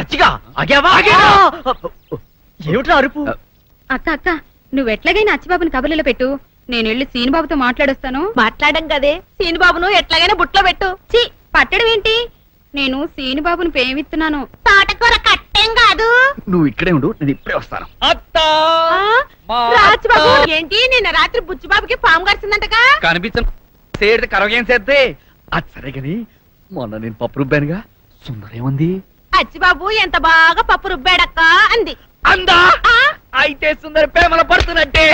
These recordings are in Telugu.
అచ్చిగా ఏమిట్రా అరుపు? అక్క అక్క నువ్వెట్లాగైనా అచ్చిబాబుని కబుర్లలో పెట్టు, నేను వెళ్ళి సీనుబాబుతో మాట్లాడొస్తాను. మాట్లాడడం కదే, సీనుబాబును ఎట్లాగైనా బుట్లో పెట్టు. చి పట్టడం ఏంటి, నేను సీనుబాబుని ప్రేమిస్తున్నాను. తోటకూర కట్టేం కాదు. నువ్వు ఇక్కడే ఉండు, నేను ఇప్పుడే వస్తాను. రాజుబాబు ఏంటి నిన్న రాత్రి బుచ్చిబాబుకి పాము కరిచిందంటగా? కనిపించే కరగేం చేద్దే. అది సరే గాని మొన్న నేను పప్పు రుబ్బానుగా, సుందరేముంది? అచ్చిబాబు ఎంత బాగా పప్పు రుబ్బాడక్క అంది. అందా? అయితే సుందర ప్రేమల పడుతున్నట్టే.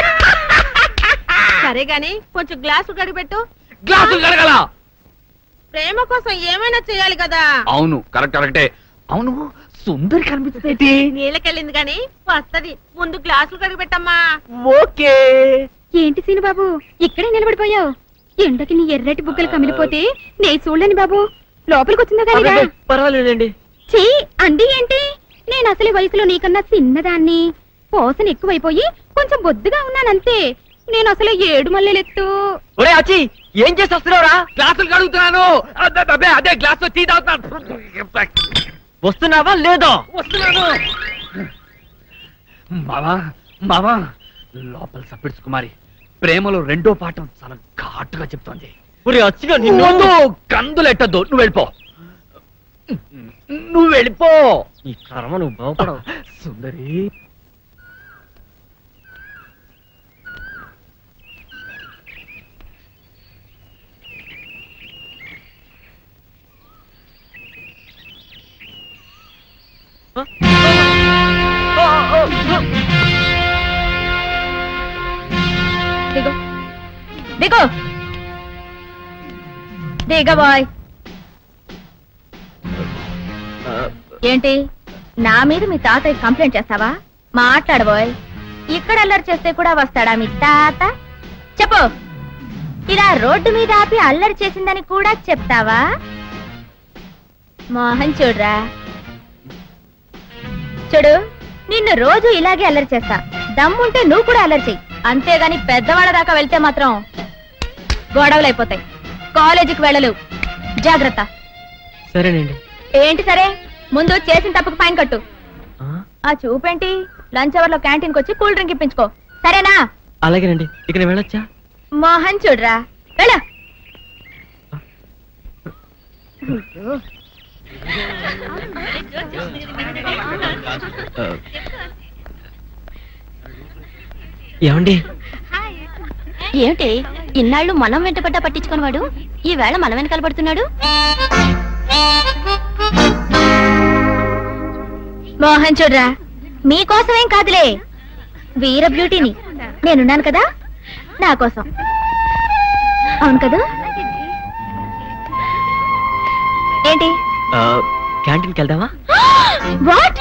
సరే గాని కొంచెం గ్లాసు గడిపెట్టు. గ్లాసులు కడగల. ప్రేమ కోసం ఏమైనా చేయాలి కదా. అవును కరెక్టే. అవును సుందరి కనిపిస్తుంది. నీళ్ళకెళ్ళింది గాని వస్తది, ముందు గ్లాసులు కడిగిపెట్టమ్మా. ఓకే. ఏంటి సీనుబాబు ఇక్కడే నిలబడిపోయావు? ఎండకి నీ ఎర్రటి బుగ్గలు కమిలిపోతే నే చూడలేని బాబు, లోపలికి వచ్చిందా కానీ పర్వాలేదండి. చీ అండి ఏంటి, నేను అసలు వయసులో నీకన్నా చిన్నదాన్ని, పోసన ఎక్కువైపోయి కొంచెం బొద్దుగా ఉన్నానంతే. నేను అసలు 7 మల్లెలెత్తు. ఒరే అచ్చి ఏం చేసి వస్తున్నావురా? గ్లాసులు కడుగుతున్నాను. అదే గ్లాస్ టీ తాగుతున్నాను. వస్తున్నావా లేదా? వస్తున్నాను. మావా లోపల సప్పిడ్స్ కుమారి ప్రేమలో రెండో పాఠం చాలా ఘాటుగా చెప్తోంది. కందులెట్టద్దు, నువ్వు వెళ్ళిపో. ఈ కర్మ నువ్వు బాగుపడవు సుందరి. దిగో దిగ బాయ్. ఏంటి నా మీద మీ తాతయ్య కంప్లైంట్ చేస్తావా? మాట్లాడబోయ్. ఇక్కడ అల్లరి చేస్తే కూడా వస్తాడా మీ తాత? చెప్పు. ఇలా రోడ్డు మీద ఆపి అల్లరి చేసిందని కూడా చెప్తావా? మోహన్ చూడరా, చూడు నిన్ను రోజు ఇలాగే అల్లరి చేస్తా. దమ్ముంటే నువ్వు కూడా అల్లరి చెయ్యి, అంతేగాని పెద్దవాళ్ళ దాకా వెళ్తే మాత్రం గొడవలైపోతాయి. కాలేజీకి వెళ్ళలేవు, జాగ్రత్త. సరేనండి. ఏంటి సరే? ముందు చేసిన తప్పుకు ఫైన్ కట్టు. ఆ చూపేంటి, లంచ్ అవర్ లో క్యాంటీన్ వచ్చి కూల్ డ్రింక్ ఇప్పించుకో, సరేనా? అలాగేనండి. ఇక నేను వెళ్ళొచ్చా? మోహన్ చూడరా, వెళ్ళ. ఏమండి? ఏమిటి ఇన్నాళ్ళు మనం వెంటపడ్డా పట్టించుకునేవాడు ఈ వేళ మనం వెనకాల పడుతున్నాడు? మోహన్ చూడరా, మీకోసమేం కాదులే, వీర బ్యూటీని నేనున్నాను కదా, నా కోసం. అవును కదా? ఏంటి క్యాంటీన్కి వెళ్దామా? వాట్?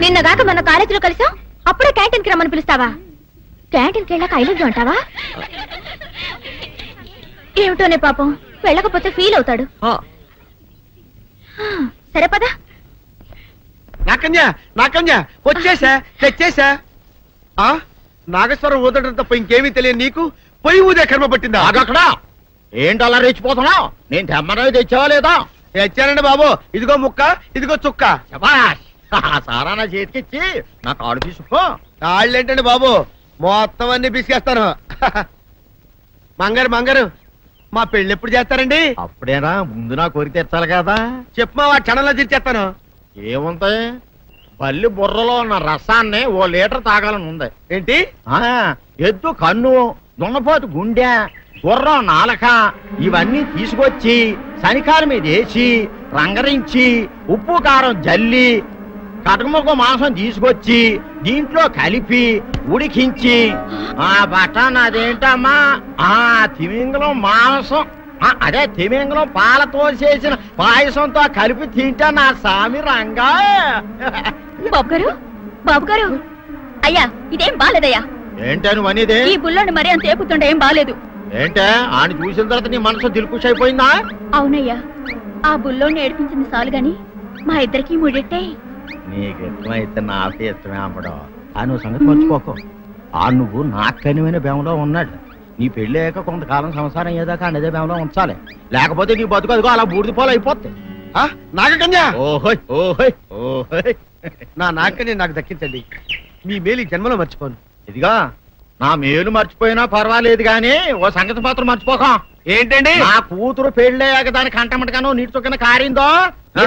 నిన్నగాక మన కాలేజీలో కలిసాం, అప్పుడే క్యాంటీన్కి రమ్మని పిలుస్తావా? క్యాంటీన్కి వెళ్ళాక ఐ లవ్ యు అంటావా? ఏమిటోనే పాపం, వెళ్ళకపోతే ఫీల్ అవుతాడు. సరే పదా. నాకన్యా వచ్చేసా, తెచ్చేసా. నాగేశ్వరం ఊదటం తప్ప ఇంకేమీ తెలియదు నీకు? పొయ్యి ఊదే కర్మ పట్టిందా? అక్కడ ఏంటి అలా రెచ్చిపోతున్నావు? నేను తెమ్మనవి తెచ్చావా లేదా? తెచ్చానండి బాబు, ఇదిగో ముక్క, ఇదిగో చుక్క. సారా నా చేతికిచ్చి నా కాడు తీసుకో. కాళ్ళేంటండి బాబు, మొత్తం అన్ని పిసికేస్తాను. మంగారు మా పెళ్ళి ఎప్పుడు చేస్తారండి? అప్పుడేనా, ముందు నా కోరిక తెచ్చాలి కదా. చెప్పు మా క్షణంలో తీర్చేస్తాను. ఏముంటాయి, బల్లి బుర్రలో ఉన్న రసాన్ని 1 లీటర్ తాగాలని ఉంది. ఏంటి? ఎద్దు కన్ను, దున్నపోతు గుండె, గుర్రం నాలక ఇవన్నీ తీసుకొచ్చి శనికాల మీద వేసి రంగరించి ఉప్పు కారం జల్లి కటకముఖ మాంసం తీసుకొచ్చి దీంట్లో కలిపి ఉడికించి ఆ బటన్ అదేంటమ్మా తిమింగలం మాంసం, అదే తిమింగలం పాలతో చేసిన పాయసంతో కలిపి తింటా నా సామి రంగా. బాబు గారు అయ్యా, ఇదేం బాలేదయ్యా. ఏంటే నువ్వు అనేది? ఈ బుల్లోని మరీ అంత ఏపుతుండే ఏం బాలేదు. ఏంటే ఆయన చూసిన తర్వాత నీ మనసు దిల్కుష్ అయిపోయిందా? అవునయ్యా, ఆ బుల్లోని ఏడిపించింది చాలు గాని మా ఇద్దరికి ముడిట్టే. నీకు ఇష్టమైతే నాకే ఇష్టమే అమ్మడం. ఆ నువ్వు సంగతి మర్చిపోకు. ఆ నువ్వు నాకు కనివైన బేమలో ఉన్నాడు. నీ పెళ్లి అయ్యాక కొంతకాలం సంసారం ఏదాకా అన్నదే మేమలో ఉంచాలి, లేకపోతే నీ బతుకు అదిగో అలా బూడిద పోలు అయిపోద్ది. నాగకన్య ఓహోయ్ ఓహోయ్ ఓహోయ్. నా నాగకన్య నాకు దక్కించండి, మీ మేలు ఈ జన్మలో మర్చిపోను. ఇదిగా నా మేలు మర్చిపోయినా పర్వాలేదు గాని ఓ సంగతి మాత్రం మర్చిపోకం. ఏంటండి? నా కూతురు పెళ్ళయ్యాక దాని కంటమటగాను నీటి చుక్కన కారిందో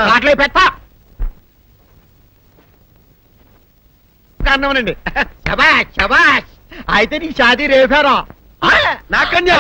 కాట్లే పెట్ట. కారణమనండి. శబాష్ శబాష్, అయితే నీ షాదీ రేపారా? నాగకన్య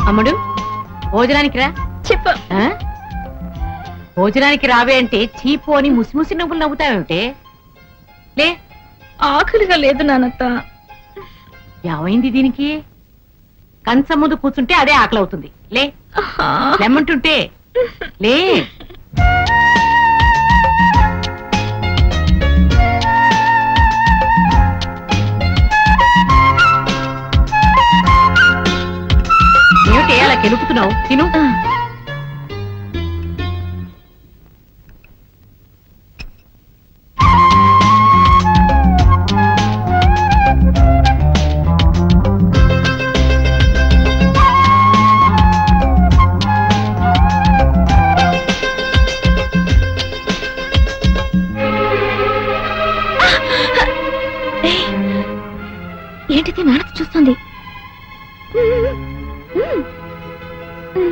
అమ్ముడు భోజనానికి రా. చెప్పు. ఆ? భోజనానికి రావే అంటే చీపు అని ముసిముసి నవ్వులు నవ్వుతావేమిటే? లే, ఆకలిగా లేదు నానత్త. ఏమైంది దీనికి? కంచం ముందు కూర్చుంటే అదే ఆకలి అవుతుంది. లే, లెమ్మంటుంటే లే. ఏమిటి అలా కెలుపుతున్నావు? తిను. ఏంటిది నానత్త చూస్తుంది?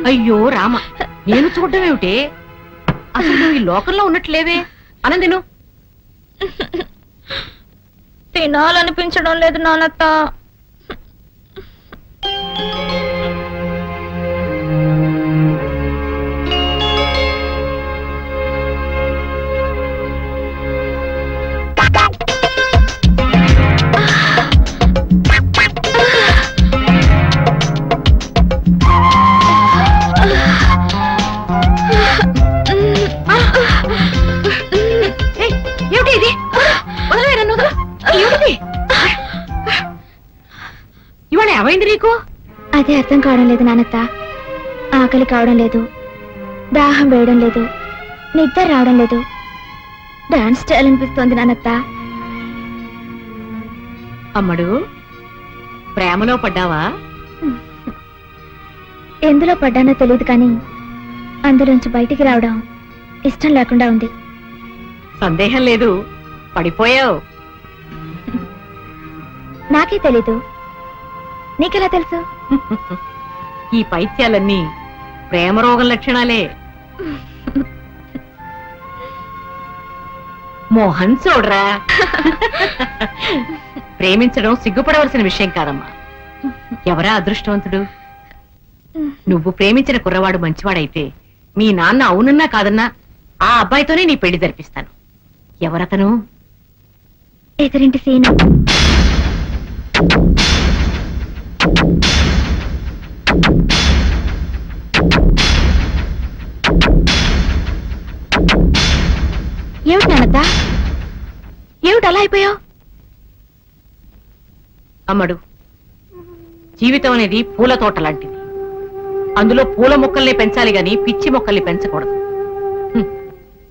అయ్యో రామ, నేను చూడటం ఏమిటి? అసలు నువ్వు ఈ లోకంలో ఉన్నట్లేవే. అనందిను తినాలనిపించడం లేదు నానత్త. ఏమిటి ఇది? వదలవే నన్ను, వదలు. ఏమిటి ఇవాళ ఏమైంది నీకు? అదే అర్థం కావడం లేదు నానత్త. ఆకలి కావడం లేదు, దాహం వేయడం లేదు, నిద్ర రావడం లేదు. డాన్స్ చేయాలనిపిస్తోంది నానత్త. అమ్మడు, ప్రేమలో పడ్డావా? ఎందులో పడ్డానో తెలియదు కానీ అందులోంచి బయటికి రావడం ఇష్టం లేకుండా ఉంది. సందేహం లేదు, పడిపోయావు. నాకే తెలీదు, నీకెలా తెలుసు? ఈ పైత్యాలన్నీ ప్రేమ రోగం లక్షణాలే. మోహన్ చూడరా, ప్రేమించడం సిగ్గుపడవలసిన విషయం కాదమ్మా. ఎవరా అదృష్టవంతుడు? నువ్వు ప్రేమించిన కుర్రవాడు మంచివాడైతే మీ నాన్న అవునన్నా కాదన్నా ఆ అబ్బాయితోనే నీ పెళ్లి జరిపిస్తాను. ఎవరతను? ఎదురింటి సీను. ఏమిటి నానత్త, ఏమిటి అలా అయిపోయావు? అమ్మడు, జీవితం అనేది పూల తోట లాంటిది. అందులో పూల మొక్కల్ని పెంచాలి గాని పిచ్చి మొక్కల్ని పెంచకూడదు.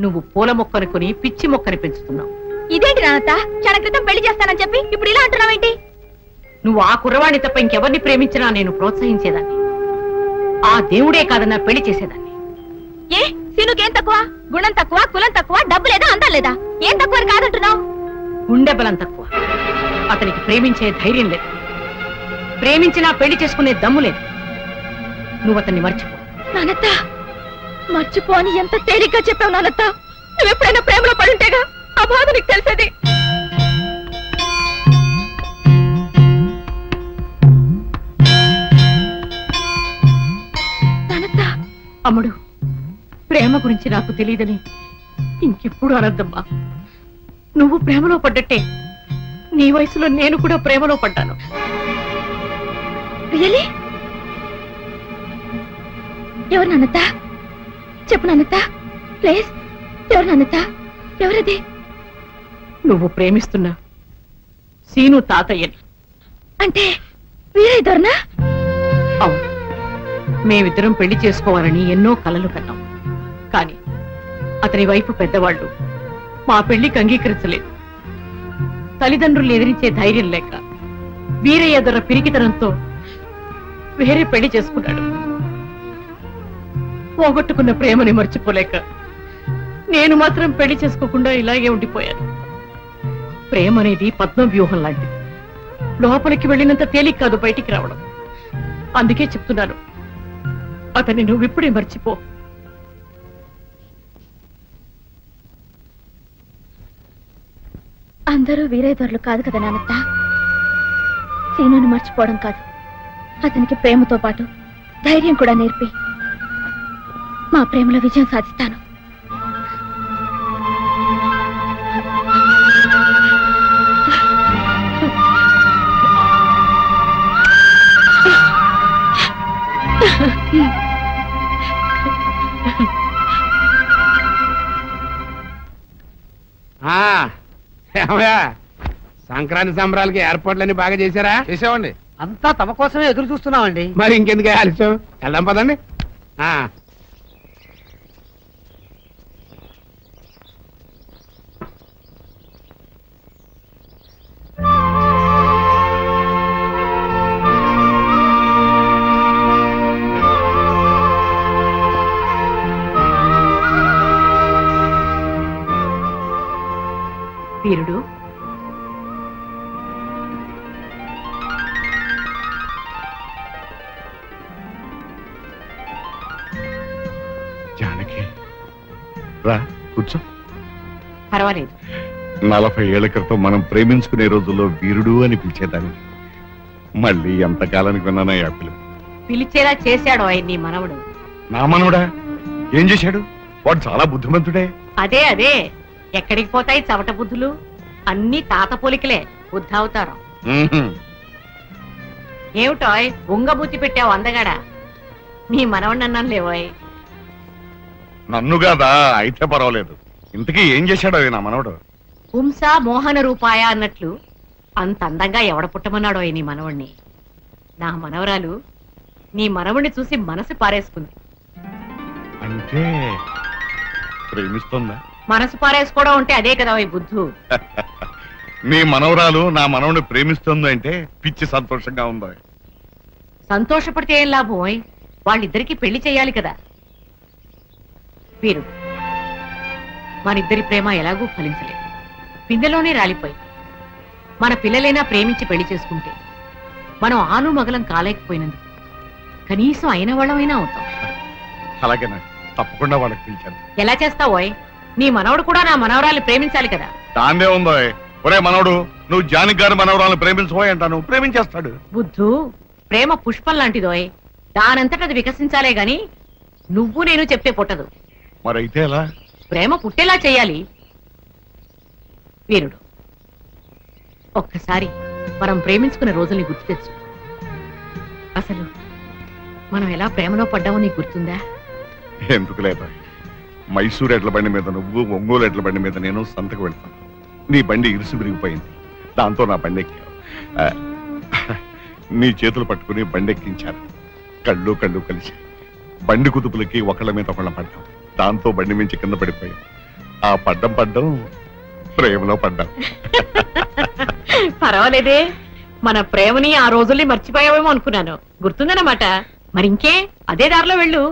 నువ్వు పూల మొక్కని కొని పిచ్చి మొక్కని పెంచుతున్నావు. ఇదేంటి నానత్త, క్షణ క్రితం పెళ్లి చేస్తానని చెప్పి ఇప్పుడు ఇలా అంటున్నావేంటి? నువ్వు ఆ కుర్రవాణ్ణి తప్ప ఇంకెవరిని ప్రేమించినా నేను ప్రోత్సహించేదాన్ని. ఆ దేవుడే కాదన్నా పెళ్లి చేసేదాన్ని. ఏ సీనుకేం తక్కువ? గుణం తక్కువ, కులం తక్కువ, డబ్బు లేదా, అందం లేదా? ఏం తక్కువ అని కాదంటున్నావు? గుండె బలం తక్కువ. అతనికి ప్రేమించే ధైర్యం లేదు, ప్రేమించినా పెళ్లి చేసుకునే దమ్ము లేదు. నువ్వు అతన్ని మర్చిపో. నానత్త, మర్చిపో అని ఎంత తేలిగ్గా చెప్పావు నానత్త. నువ్వెప్పుడైనా ప్రేమలో పడుంటేగా ఆ బాధ నీకు తెలిసేది. నానత్త. అమ్ముడు, ప్రేమ గురించి నాకు తెలియదని ఇంకెప్పుడు అనద్దమ్మా. నువ్వు ప్రేమలో పడ్డట్టే నీ వయసులో నేను కూడా ప్రేమలో పడ్డాను. రియలీ? ఎవరు నాన్నత? చెప్పు నాన్నత, ప్లీజ్. ఎవరు నాన్నత? ఎవరది? నువ్వు ప్రేమిస్తున్నా సీను తాతయ్యని. అంటే వీరయ్య దొరనా? అవును, మేమిద్దరం పెళ్లి చేసుకోవాలని ఎన్నో కలలు కన్నాం. కాని అతని వైపు పెద్దవాళ్ళు మా పెళ్లికి అంగీకరించలేదు. తల్లిదండ్రులు ఎదిరించే ధైర్యం లేక వీరయ్య దొర పిరికితనంతో వేరే పెళ్లి చేసుకున్నాడు. పోగొట్టుకున్న ప్రేమని మర్చిపోలేక నేను మాత్రం పెళ్లి చేసుకోకుండా ఇలాగే ఉండిపోయాను. ప్రేమ అనేది పద్మ వ్యూహం లాంటిది. లోపలికి వెళ్ళినంత తేలిక కాదు బయటికి రావడం. అందుకే చెప్తున్నాను, అతన్ని నువ్వు ఇప్పుడే మర్చిపో. అందరూ వీరయ్య దొరలు కాదు కదా నాన్నత. సీనుని మర్చిపోవడం కాదు, అతనికి ప్రేమతో పాటు ధైర్యం కూడా నేర్పి మా ప్రేమలో విజయం సాధిస్తాను. సంక్రాంతి సంబరాలకి ఏర్పాట్లన్నీ బాగా చేశారా? చేసామండి. అంతా తమ కోసమే ఎదురు చూస్తున్నామండి. మరి ఇంకెందుకు ఆలస్యం, వెళ్దాం పదండి. వీరుడు, జానకి రా కూర్చో. పర్వాలేదు. 40 ఏళ్ల క్రితం మనం ప్రేమించుకునే రోజుల్లో వీరుడు అని పిలిచేదాన్ని. మళ్ళీ ఎంతకాలానికి విన్నానా ఆ పిలుపు. పిలిచేలా చేశాడు ఆయన నీ మనవడు. నా మనవడా? ఏం చేశాడు? వాడు చాలా బుద్ధిమంతుడే. అదే అదే, ఎక్కడికి పోతాయి చవట బుద్ధులు? అన్ని తాత పోలికలే, బుద్ధావతారం. ఏమిటోయ్ ఉంగబుద్ధి పెట్టావు అందగాడా? నీ మనవడిని అన్నాను లేవోయ్. నన్ను కాదా? అయితే పర్వాలేదు. ఇంతకీ ఏం చేశాడు నా మనవడు? పుంస మోహన రూపాయ అన్నట్లు అంత అందంగా ఎవడ పుట్టమన్నాడో నీ మనవణ్ణి. నా మనవరాలు నీ మనవణ్ణి చూసి మనసు పారేసుకుంది. అంటే ప్రేమిస్తుందా? మనసు పారేసుకోవడం అంటే అదే కదా ఈ బుద్ధు. నీ మనవరాలు నా మనవడిని ప్రేమిస్తుంది అంటే పిచ్చి సంతోషంగా ఉందా? సంతోషపడితే ఏం లాభం? వాళ్ళిద్దరికీ పెళ్లి చేయాలి కదా. వీరు, మనిద్దరి ప్రేమ ఎలాగూ ఫలించలేదు, పిందెలోనే రాలిపోయి. మన పిల్లలైనా ప్రేమించి పెళ్లి చేసుకుంటే మనం ఆను మగలం కాలేకపోయినందుకు కనీసం అయిన వాళ్ళమైనా అవుతాం. అలాగేనా? తప్పకుండా వాళ్ళకి పిలిచాను. ఎలా చేస్తావోయ్? నీ మనవడు కూడా నా మనవరాలు ప్రేమించాలి కదా. దాందే ఉందో. ఒరే మనవడు, నువ్వు జానకి గారి మనవరాలను ప్రేమించబోయ్ అంటాను, ప్రేమించేస్తాడు. బుద్ధు, ప్రేమ పుష్పం లాంటిదోయ్, దానంతట అది వికసించాలే గాని నువ్వు నేను చెప్తే పుట్టదు. మరైతే ఎలా? ప్రేమ పుట్టేలా చేయాలి. వీరుడు, ఒక్కసారి మనం ప్రేమించుకునే రోజుల్ని గుర్తు తెచ్చు. అసలు మనం ఎలా ప్రేమలో పడ్డామో నీకు గుర్తుందా? ఎందుకు లేదా? మైసూరు ఎడ్ల బండి మీద నువ్వు, ఒంగోలు ఎడ్ల బండి మీద నేను సంతకు వెళ్తాను. నీ బండి ఇరుసు విరిగిపోయింది, దాంతో నా బండి ఎక్కావు. నీ చేతులు పట్టుకుని బండి ఎక్కించాను. కళ్ళు కళ్ళు కలిసి బండి కుదుపులకి ఒకళ్ళ మీద ఒకళ్ళ పడ్డాం. దాంతో బండి మించి కింద పడిపోయాం. ఆ పడ్డం ప్రేమలో పడ్డాం. పర్వాలేదే, మన ప్రేమని ఆ రోజుల్ని మర్చిపోయావేమో అనుకున్నాను. గుర్తుందన్నమాట. మరింకే అదే దారిలో వెళ్ళు.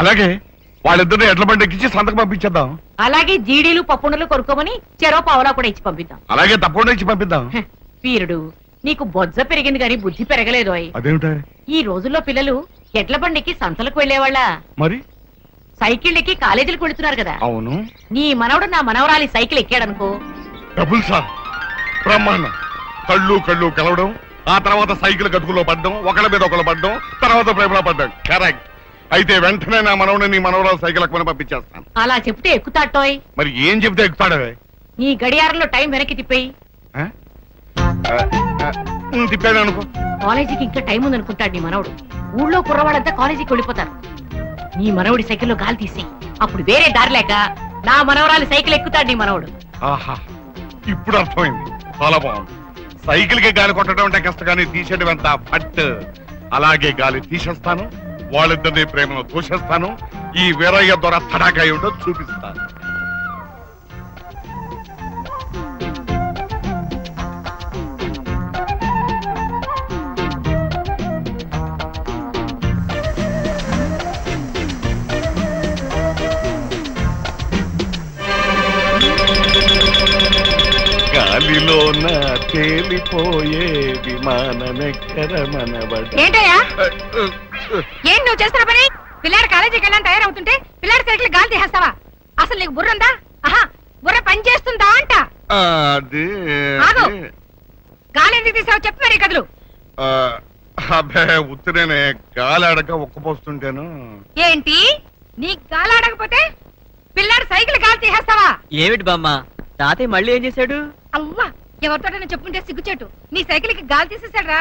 అలాగే, వాళ్ళిద్దరిని ఎడ్ల బండి ఎక్కించి సంతకు పంపించేద్దాం. అలాగే జీడీలు పప్పుండలు కొనుక్కోమని చెరో పావలా కూడా ఇచ్చి పంపిద్దాం. అలాగే తప్పకుండా ఇచ్చి పంపిద్దాం. వీరుడు, నీకు బొజ్జ పెరిగింది గాని బుద్ధి పెరగలేదోయ్. అదేమిటా? ఈ రోజుల్లో పిల్లలు ఎడ్ల బండికి సంతలకు వెళ్లేవాళ్ళ, మరి సైకిల్ ఎక్కి కాలేజీలకు వెళుతున్నారు కదా. అవును. నీ మనవడు నా మనవరాలి సైకిల్ ఎక్కాడనుకో, డబుల్ సార్, బ్రహ్మాండం. కళ్ళు కళ్ళు కలవడం, ఆ తర్వాత సైకిల్ గతుకులో పడ్డం, ఒకళ్ళ మీద ఒకళ్ళు పడ్డం, తర్వాత ప్రేమలో పడ్డం. కరెక్ట్. అయితే వెంటనే నా మనవడిని నీ మనవరాలు సైకిల్ ఎక్కమని పంపించేస్తాను. అలా చెప్తే ఎక్కుతాటోయ్. మరి ఏం చెప్తే ఎక్కుతాడు? నీ గడియారంలో టైం వెనక్కి తిప్పేయి. తిప్పాను అనుకో. కాలేజీకి ఇంకా టైం ఉందనుకుంటాడు నీ మనవడు. ఊళ్ళో కుర్రవాళ్ళంతా కాలేజీకి వెళ్ళిపోతారు. నీ మనవడి సైకిల్లో గాలి తీసేయి. అప్పుడు వేరే దారి లేక నా మనవరాలి సైకిల్ ఎక్కుతాడు నీ మనవడు. ఆహా ఇప్పుడు అర్థమైంది. చాలా బాగుంది. సైకిల్ కి గాలి కొట్టడం అంటే కష్టం, కానీ తీసేయడం ఎంత ఫట్. అలాగే గాలి తీసేస్తాను, వాళ్ళిద్దరిని ప్రేమను తోసేస్తాను. ఈ వీరయ్య ద్వారా తడాకా ఏమిటో చూపిస్తాను. గాలిలోన తేలిపోయే విమానమెక్కర మనబడ. ఏంటయ్యా ఏం నువ్వు చేస్తున్న పని? పిల్లాడు కాలేజీకి వెళ్ళని తయారవుతుంటే పిల్లాడి సైకిల్ గాలి తీసేస్తావా? అసలు నీకు బుర్ర ఉందా? ఆహా, బుర్ర పని చేస్తుందా అంట. అది ఆగు. గాలి ఎందుకు తీసావు చెప్పు మరి కదులు. అబ్బే ఉత్తిరేనే, గాలి ఆడక ఒక్కపోస్తుంటేను. ఏంటి నీ గాలి ఆడకపోతే పిల్లాడు సైకిల్ గాలి తీసేస్తావా? ఏమిటి బామ్మ, తాతయ్య మళ్ళీ ఏం చేశాడు? అవ్వా, ఎవరితోటైనా చెప్పుకుంటే సిగ్గుచేటు. నీ సైకిల్ కి గాలి తీసేసాడ్రా.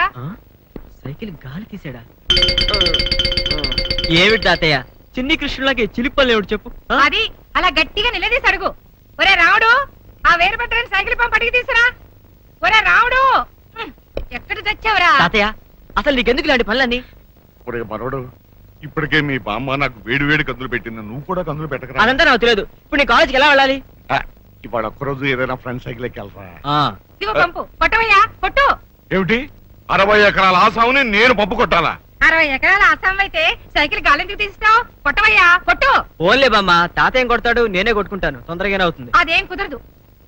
సైకిల్ గాలి తీసాడా? ఏమిటి తాతయ్య, చిన్ని కృష్ణులాగే చిలిపల్లి ఏమిటి చెప్పు? అది అలా గట్టిగా నిలదీసి అడుగు. ఒరే రాముడు, ఆ వేరు పట్టని సైకిల్ పంప్ అడిగి తీసురా. ఒరే రాముడు, ఎక్కడ తెచ్చావురా? తాతయ్య అసలు నీకెందుకు ఇలాంటి పనులన్నీ? ఒరే మనోడు, ఇప్పటికే మీ బామ్మ నాకు వేడి వేడి కందులు పెట్టింది, నువ్వు కూడా కందులు పెట్టకరా. అదంతా నాకు తెలియదు. ఇప్పుడు నీ కాలేజీకి ఎలా వెళ్ళాలి? ఇవాళ ఒక్కరోజు ఏదైనా ఫ్రెండ్ సైకిల్ ఎక్కెళ్తా. ఇదిగో పంపు, కొట్టవయ్యా కొట్టు. ఏమిటి 60 ఎకరాల ఆసాముని నేను పప్పు కొట్టాలా? 60 ఎకరాల అస్సాం అయితే సైకిల్ గాలి ఎందుకు తీస్తావు? కొట్టవయ్యా కొట్టు. ఓన్లే బామ్మ, తాతయ్య ఏం కొడతాడు, నేనే కొట్టుకుంటాను, తొందరగానే అవుతుంది. అదేం కుదరదు.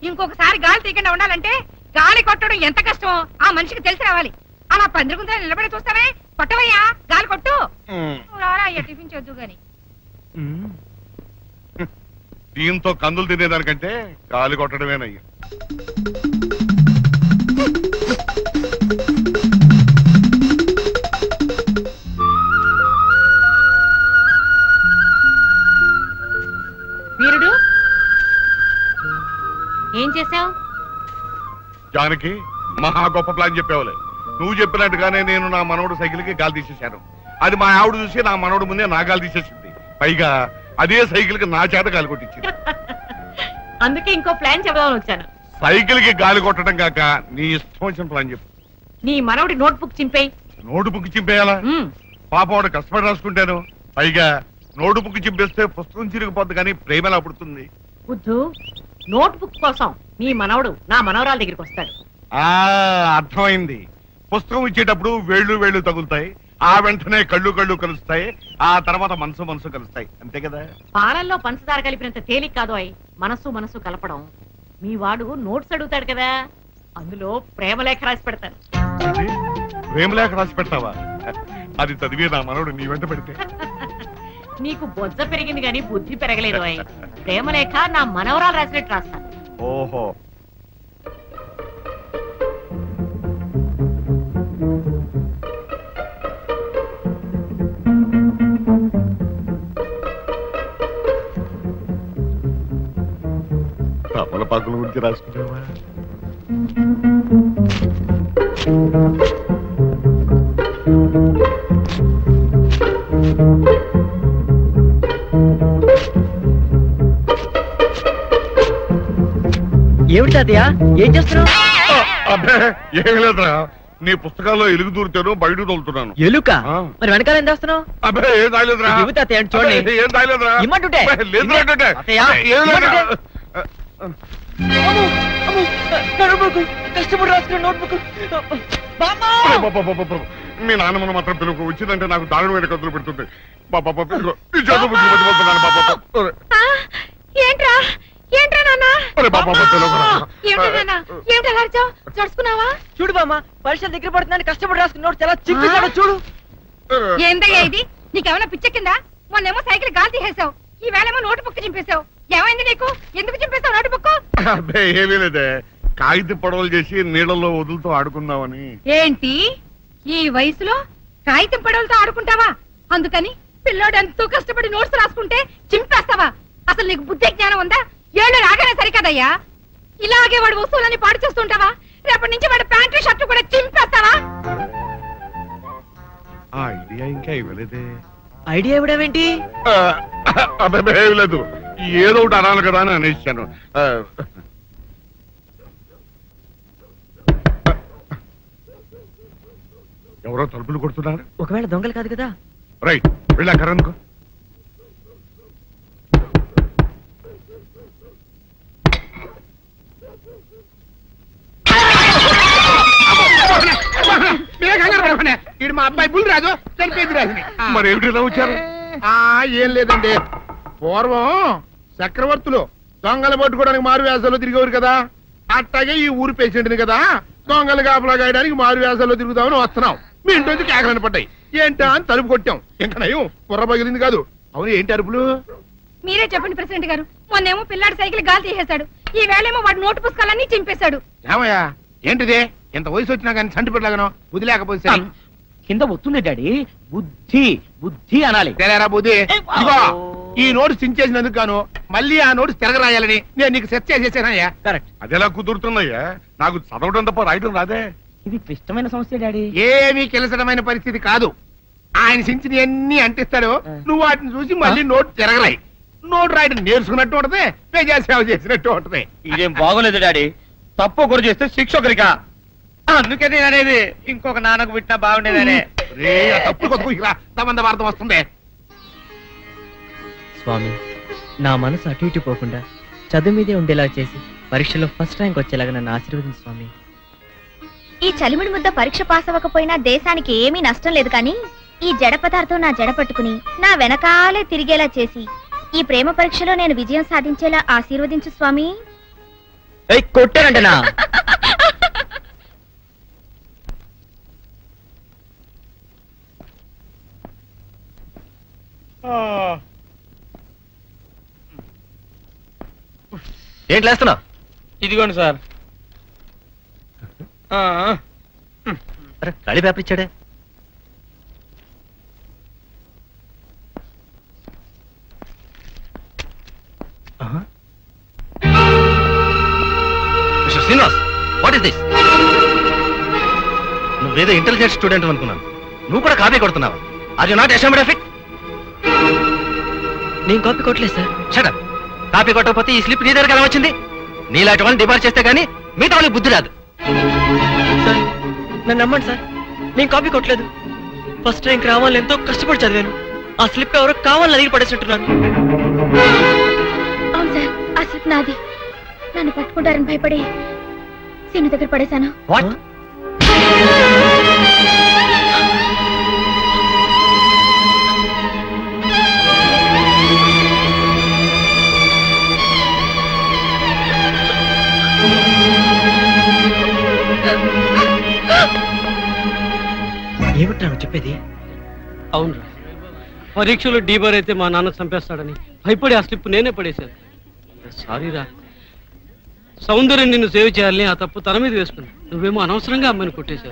ఇంకొకసారి గాలి తీయకుండా ఉండాలంటే గాలి కొట్టడం ఎంత కష్టమో ఆ మనిషికి తెలిసి రావాలి. అలా పందిరిగుందా నిలబడి చూస్తావే? కొట్టవయ్యా గాలి కొట్టు. అయ్యా టిఫిన్ చేద్దు గాని. దీంతో కందులు తినేదానికంటే గాలి కొట్టడమేనయ్యా. వీరుడు ఏం చేశావు? జానకి, మహా గొప్ప ప్లాన్ చెప్పేవాలే. నువ్వు చెప్పినట్టుగానే నేను నా మనవడు సైకిల్ కి గాలి తీసేశాను. అది మా ఆవిడ చూసి నా మనవడు ముందే నా గాలి తీసేసింది. పైగా అదే సైకిల్ కి నా చేత గాలి కొట్టించింది. అందుకే ఇంకో ప్లాన్ చెబుదామని వచ్చాను. సైకిల్ కి గాలి కొట్టడం కాక నీ ఇష్టం వచ్చిన ప్లాన్ చెప్పు. నీ మనవడి నోట్బుక్ చింపేయి. నోటు బుక్ చింపేయాలా? పాప వాడు కష్టపడి రాసుకుంటాను. పైగా నోటు బుక్ చింపేస్తే పుస్తకం చిరిగిపోద్ది, కానీ ప్రేమ ఎలా పుడుతుంది? బుద్ధు, నోట్బుక్ కోసం నీ మనవడు నా మనవరాల దగ్గరికి వస్తాడు. అర్థమైంది. పుస్తకం ఇచ్చేటప్పుడు వేళ్ళు తగులుతాయి, ఆ వెంటనే కళ్ళు కలుస్తాయి, ఆ తర్వాత మనసు కలుస్తాయి, అంతే కదా? పాలల్లో పంచదార కలిపినంత తేలిక కాదు అయి మనసు కలపడం. మీ వాడు నోట్స్ అడుగుతాడు కదా, అందులో ప్రేమలేఖ రాసి పెడతాను. ప్రేమలేఖ రాసి పెడతావా? అది చదివే నా మనవడు నీ వెంట పెడితే నీకు బొజ్జ పెరిగింది గాని బుద్ధి పెరగలేదు అయి. ప్రేమలేఖ నా మనవరాలు రాసినట్టు రాస్తాను. ఓహో, తమలపాకుల గురించి రాసుకుంటావా? ఏమిటి తాతయ్య, ఏం చేస్తున్నావు? అబ్బే ఏమి లేదురా, నీ పుస్తకాల్లో ఎలుగు దూరుతాను, బయట తోలుతున్నాను. ఎలుక? మరి వెనకాల ఏం చేస్తున్నావు? అబ్బే ఏం తాగలేదురా. ఇవ్వు తాతయ్య, చూడండి. అబ్బే, ఏం తాగలేదురా. ఇమ్మంటుంటే. లేదురా అంటే. తాతయ్య, ఏం లేదురా. ఇమ్మంటుంటే. కష్టపడి రాసుకున్న నోట్బుక్. బాబా, మీ నాన్నమ్మను మాత్రం పిలుపు, వచ్చిందంటే నాకు దారుణమైన కత్తులు పెడుతుంది. బాబా ఇదిగో, ఈ చేతులు బుద్ధి పట్టుకుంటున్నాను బాబా. ఏంట్రా ఏంట్రా నాన్న? ఒరే బాబా, పిలువరా. ఏమిటి నాన్న? ఏమిటి అలా అరిచావు? చడుచుకున్నావా? చూడు బామ్మ, పరీక్షలు దగ్గర పడుతుందని కష్టపడి రాసుకున్న నోట్స్ ఎలా చింపేశాడో చూడు. ఏందయ్యా ఇది? నీకేమైనా పిచ్చెక్కిందా? మొన్నేమో సైకిల్ గాలి తీసేసావు, ఈ వేళేమో నోటు బుక్ చింపేశావు. ఏమైంది నీకు? ఎందుకు చింపేశావు నోటు బుక్? అబ్బే ఏమీ లేదే, కాగిత పడవలు చేసి నీళ్ళలో వదులుతూ ఆడుకుందామని. ఏంటి ఈ వయసులో కాగితం పడవలతో ఆడుకుంటావా? అందుకని పిల్లోడు ఎంతో కష్టపడి నోట్స్ రాసుకుంటే చింపేస్తావా? అసలు నీకు బుద్ధి జ్ఞానం ఉందా? ఏళ్ళు రాగానే సరికదయ్యా. ఇలాగే వాడు వస్తువులని పాడు చేస్తుంటావా? రేపటి నుంచి వాడు ప్యాంటు షర్టు కూడా చింపేస్తావా? ఆ ఐడియా ఇంకా ఇవ్వలేదే. ఐడియా ఇవ్వడమేంటి? అదే లేదు, ఏదో ఒకటి అనాలి కదా అని అనేసాను. ఎవరో తలుపులు కొడుతున్నారు. ఒకవేళ దొంగలు కాదు కదా? రైట్, వెళ్ళాకరనుకో. ఇడు మా అబ్బాయి బుల్ రాజు చనిపోయింది రాజుని. మరి ఏమిటి ఇలా వచ్చారు? ఏం లేదండి, పూర్వం చక్రవర్తులు దొంగలు పట్టుకోవడానికి మారు వేసాల్లో తిరిగేవారు కదా, అట్టాగే ఈ ఊరు పేషెంట్ని కదా దొంగలు కాపలా గాయడానికి మారు వేసాల్లో తిరుగుదామని వస్తున్నాం. మీ ఇంటి కేకలని పడ్డాయి. ఏంటా అని తలుపు కొట్టాం. ఇంకా నయం బుర్ర పగిలింది కాదు. అవును, ఏంటి అరుపులు? మీరే చెప్పండి ప్రెసిడెంట్ గారు. మొన్నేమో పిల్లాడి సైకిల్ గాలి తీసేశాడు, ఈ వేళేమో వాడి నోటు పుస్తకాలన్నీ చింపేశాడు. ఏమయ్యా ఏంటిదే? ఇంత వయసు వచ్చినా కానీ సంటి పెట్టలాగను బుద్ధి లేకపోతే కింద వస్తుంది డాడీ. బుద్ధి బుద్ధి అనాలి. తెలేరా బుద్ధి. ఇదిగో, ఈ నోటు చించేసినందుకు గాను మళ్ళీ ఆ నోటు తిరగరాయాలని నేను నీకు సెట్ చేసేసానయ్యా. కరెక్ట్. అదెలా కుదురుతున్నాయ్యా? నాకు చదవడం తప్ప రాయడం రాదే. ఇది క్లిష్టమైన సమస్య డాడీ. ఏమీ కిలసడమైన పరిస్థితి కాదు. ఆయన చించిన ఎన్ని అంటిస్తాడు, నువ్వు వాటిని చూసి మళ్ళీ నోటు తిరగరాయి. నోటు రాయడం నేర్చుకున్నట్టు ఉంటది, ప్రజాసేవ చేసినట్టు ఉంటది. ఇదేం బాగోలేదు డాడీ. తప్పు ఒకరు చేస్తే శిక్ష ఒకరికా? అందుకే నేను అనేది ఇంకొక నాన్నకు పుట్టినా బాగుండేదనే. రే, ఆ తప్పుడు కొత్త ఇలా సంబంధ వార్త వస్తుంది. స్వామి, నా మనసు అటు ఇటు పోకుండా చదువు మీదే ఉండేలా చేసి పరీక్షలో ఫస్ట్ ర్యాంక్ వచ్చేలాగా నన్ను ఆశీర్వదించు స్వామి. ఈ చలిమిడి ముద్ద పరీక్ష పాస్ అవ్వకపోయినా దేశానికి ఏమీ నష్టం లేదు కానీ ఈ జడ పదార్థం నా జడ పట్టుకుని నా వెనకాలే తిరిగేలా చేసి ఈ ప్రేమ పరీక్షలో నేను విజయం సాధించేలా ఆశీర్వదించు స్వామి. కొట్టానంటనా? ఏంటి లేస్తున్నావు? ఇదిగోండి సార్. అరే, ఖాళీ పేపర్ ఇచ్చాడే. Mister Srinivas, what is this? నువ్వేదో ఇంటెలిజెంట్ స్టూడెంట్ అనుకున్నాను. నువ్వు కూడా కాపీ కొడుతున్నావా? Are you not ashamed of it? నేను కాపీ కొట్టలేదు సార్. Shut up. కాపీ కొట్టకపోతే ఈ స్లిప్ నీ దగ్గర ఎలా వచ్చింది? నీలాంటి వాళ్ళని డిబార్ చేస్తే గానీ మిగతా వాళ్ళకి బుద్ధి రాదు. సార్, నన్ను నమ్మండి సార్, నేను కాపీ కొట్టలేదు. ఫస్ట్ ర్యాంక్ రావాలని ఎంతో కష్టపడి చదివాను. ఆ స్లిప్ ఎవరో కావాలని అడిగి పడేసినట్టున్నారు. అవును సార్, ఆ స్లిప్ నాది. నన్ను పట్టుకుంటారని భయపడి సీను దగ్గర పడేశాను. వాట్? ఏమిటి నాకు చెప్పేది? అవునరా, పరీక్షలో డీబార్ అయితే మా నాన్న చంపేస్తాడని భయపడి ఆ స్లిప్ నేనే పడేశాను. సారీరా, సౌందర్యం నిన్ను సేవ్ చేయాలని ఆ తప్పు తన మీద వేసుకున్నా. నువ్వేమో అనవసరంగా అమ్మాయిని కొట్టేశావు.